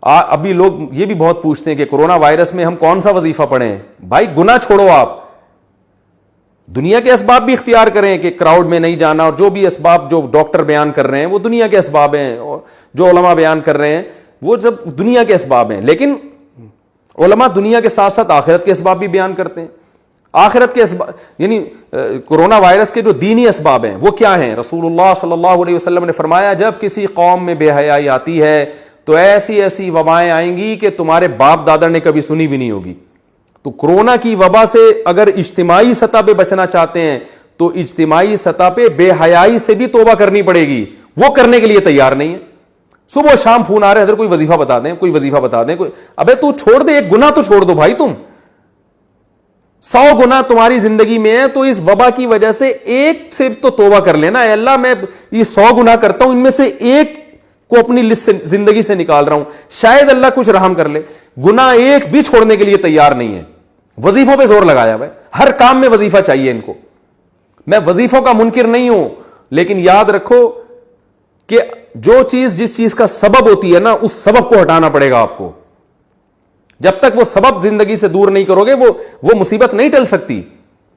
ابھی لوگ یہ بھی بہت پوچھتے ہیں کہ کورونا وائرس میں ہم کون سا وظیفہ پڑھیں. بھائی گناہ چھوڑو, آپ دنیا کے اسباب بھی اختیار کریں کہ کراؤڈ میں نہیں جانا, اور جو بھی اسباب جو ڈاکٹر بیان کر رہے ہیں وہ دنیا کے اسباب ہیں, اور جو علماء بیان کر رہے ہیں وہ سب دنیا کے اسباب ہیں. لیکن علماء دنیا کے ساتھ ساتھ آخرت کے اسباب بھی بیان کرتے ہیں. آخرت کے اسباب یعنی کورونا وائرس کے جو دینی اسباب ہیں وہ کیا ہیں؟ رسول اللہ صلی اللہ علیہ وسلم نے فرمایا جب کسی قوم میں بے حیائی آتی ہے تو ایسی ایسی وبائیں آئیں گی کہ تمہارے باپ دادا نے کبھی سنی بھی نہیں ہوگی. تو کورونا کی وبا سے اگر اجتماعی سطح پہ بچنا چاہتے ہیں تو اجتماعی سطح پہ بے حیائی سے بھی توبہ کرنی پڑے گی. وہ کرنے کے لیے تیار نہیں ہے. صبح شام فون آ رہے ادھر کوئی وظیفہ بتا دیں, کوئی وظیفہ بتا دیں, کوئی ابے تو چھوڑ دے, ایک گناہ تو چھوڑ دو بھائی. تم 100 گناہ تمہاری زندگی میں ہے تو اس وبا کی وجہ سے ایک صرف تو توبہ کر لینا. اے اللہ میں یہ 100 گناہ کرتا ہوں, ان میں سے ایک کو اپنی لسٹ سے زندگی سے نکال رہا ہوں, شاید اللہ کچھ رحم کر لے. گناہ ایک بھی چھوڑنے کے لیے تیار نہیں ہے. وظیفوں پہ زور لگایا ہوا ہے, ہر کام میں وظیفہ چاہیے ان کو. میں وظیفوں کا منکر نہیں ہوں, لیکن یاد رکھو کہ جو چیز جس چیز کا سبب ہوتی ہے نا, اس سبب کو ہٹانا پڑے گا آپ کو. جب تک وہ سبب زندگی سے دور نہیں کرو گے وہ مصیبت نہیں ٹل سکتی.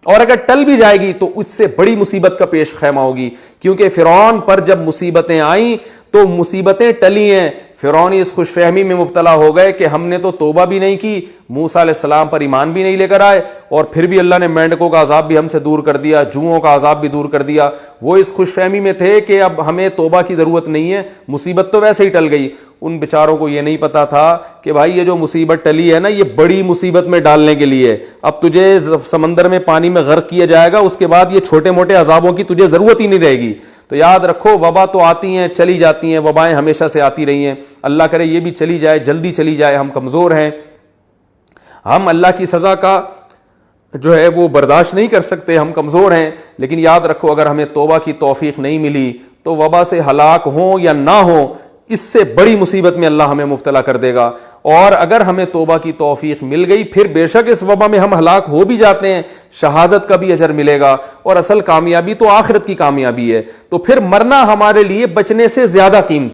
اور اگر ٹل بھی جائے گی تو اس سے بڑی مصیبت کا پیش خیمہ ہوگی. کیونکہ فرعون پر جب مصیبتیں آئیں تو مصیبتیں ٹلی ہیں. فرعون اس خوش فہمی میں مبتلا ہو گئے کہ ہم نے تو توبہ بھی نہیں کی, موسیٰ علیہ السلام پر ایمان بھی نہیں لے کر آئے, اور پھر بھی اللہ نے مینڈکوں کا عذاب بھی ہم سے دور کر دیا, جوؤں کا عذاب بھی دور کر دیا. وہ اس خوش فہمی میں تھے کہ اب ہمیں توبہ کی ضرورت نہیں ہے, مصیبت تو ویسے ہی ٹل گئی. ان بیچاروں کو یہ نہیں پتا تھا کہ بھائی یہ جو مصیبت ٹلی ہے نا, یہ بڑی مصیبت میں ڈالنے کے لیے. اب تجھے سمندر میں پانی میں غرق کیا جائے گا, اس کے بعد یہ چھوٹے موٹے عذابوں کی تجھے ضرورت ہی نہیں رہے گی. تو یاد رکھو وبا تو آتی ہیں چلی جاتی ہیں, وبائیں ہمیشہ سے آتی رہی ہیں. اللہ کرے یہ بھی چلی جائے, جلدی چلی جائے. ہم کمزور ہیں, ہم اللہ کی سزا کا جو ہے وہ برداشت نہیں کر سکتے, ہم کمزور ہیں. لیکن یاد رکھو اگر ہمیں توبہ کی توفیق نہیں ملی تو وبا سے ہلاک ہوں یا نہ ہوں, اس سے بڑی مصیبت میں اللہ ہمیں مبتلا کر دے گا. اور اگر ہمیں توبہ کی توفیق مل گئی, پھر بے شک اس وبا میں ہم ہلاک ہو بھی جاتے ہیں, شہادت کا بھی اجر ملے گا. اور اصل کامیابی تو آخرت کی کامیابی ہے. تو پھر مرنا ہمارے لیے بچنے سے زیادہ قیمتی